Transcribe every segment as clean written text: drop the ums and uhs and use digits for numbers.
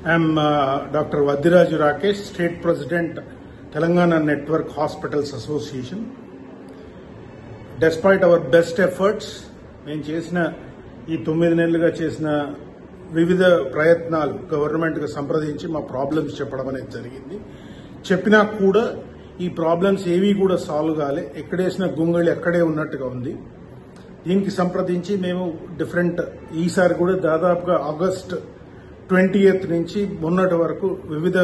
I am Dr. Vadiraju Rakesh, State President, Telangana Network Hospitals Association. Despite our best efforts, మేము చేసిన ఈ 9 నెలలుగా చేసిన వివిధ ప్రయత్నాలు గవర్నమెంట్కి సంప్రదించి మా ప్రాబ్లమ్స్ చెప్పడం అనేది జరిగింది. చెప్పినా కూడా ఈ ప్రాబ్లమ్స్ ఏవి కూడా సాల్వ్ కాలే, ఎక్కడేసిన గుంగళి అక్కడే ఉన్నట్టుగా ఉంది. దీనికి సంప్రదించి మేము ఈసారి కూడా దాదాపుగా ఆగస్ట్ 20th నుంచి మొన్నటి వరకు వివిధ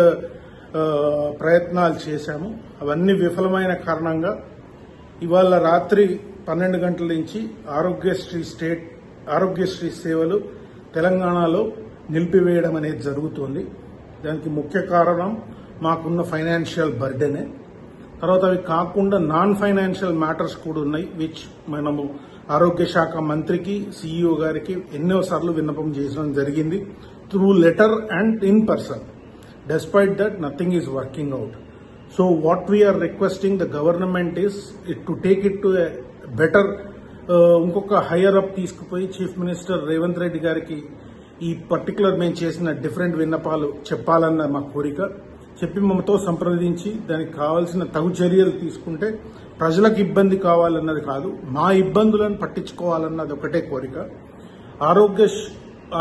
ప్రయత్నాలు చేశాము. అవన్నీ విఫలమైన కారణంగా ఇవాళ రాత్రి 12 గంటల నుంచి ఆరోగ్యశ్రీ సేవలు తెలంగాణలో నిలిపివేయడం అనేది జరుగుతోంది. దానికి ముఖ్య కారణం మాకున్న ఫైనాన్షియల్ బర్డెనే. తర్వాత అవి కాకుండా నాన్ ఫైనాన్షియల్ మ్యాటర్స్ కూడా ఉన్నాయి, విచ్ మనము ఆరోగ్య శాఖ మంత్రికి, సీఈఓ గారికి ఎన్నోసార్లు విన్నపం చేయడం జరిగింది, through letter and in person. Despite that, nothing is working out. So what we are requesting the government is to take it to a better, ఇంకొక హైయర్ అప్ తీసుకుపోయి చీఫ్ మినిస్టర్ రేవంత్ రెడ్డి గారికి ఈ పర్టికులర్ మేము చేసిన డిఫరెంట్ విన్నపాలు చెప్పాలన్న మా కోరిక. చెప్పి మమ్మతో సంప్రదించి దానికి కావాల్సిన తగు చర్యలు తీసుకుంటే ప్రజలకు ఇబ్బంది కావాలన్నది కాదు, మా ఇబ్బందులను పట్టించుకోవాలన్నది ఒకటే కోరిక.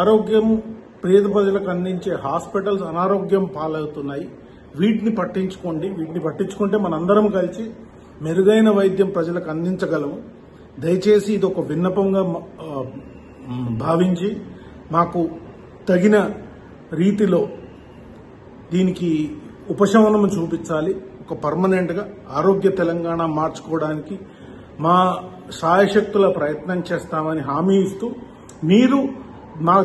ఆరోగ్యం పేద ప్రజలకు అందించే హాస్పిటల్స్ అనారోగ్యం పాలవుతున్నాయి. వీటిని పట్టించుకోండి. వీటిని పట్టించుకుంటే మనందరం కలిసి మెరుగైన వైద్యం ప్రజలకు అందించగలము. దయచేసి ఇది ఒక విన్నపంగా భావించి మాకు తగిన రీతిలో దీనికి ఉపశమనం చూపించాలి. ఒక పర్మనెంట్ గా ఆరోగ్య తెలంగాణ మార్చుకోవడానికి మా సాయశక్తుల ప్రయత్నం చేస్తామని హామీ ఇస్తూ మీరు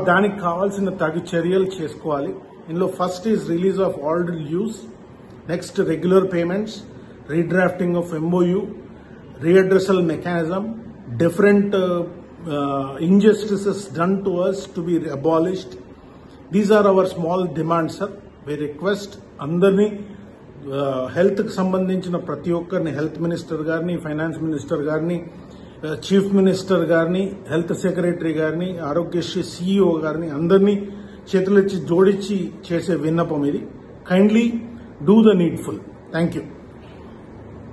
దానికి కావాల్సిన తగు చర్యలు చేసుకోవాలి. ఇందులో first is release of all dues, next regular payments, redrafting of MOU, readdressal mechanism, different injustices done to us to be abolished. These are our small demands, sir. We request అందరినీ హెల్త్ కి సంబంధించిన ప్రతి ఒక్కరిని, health minister గారిని, finance minister గారిని, chief minister గారిని, health secretary గారిని, Aarogyasri CEO గారిని అందరినీ చేతులెచ్చి జోడించి చేసే విన్నపం ఇది. Kindly do the needful. Thank you.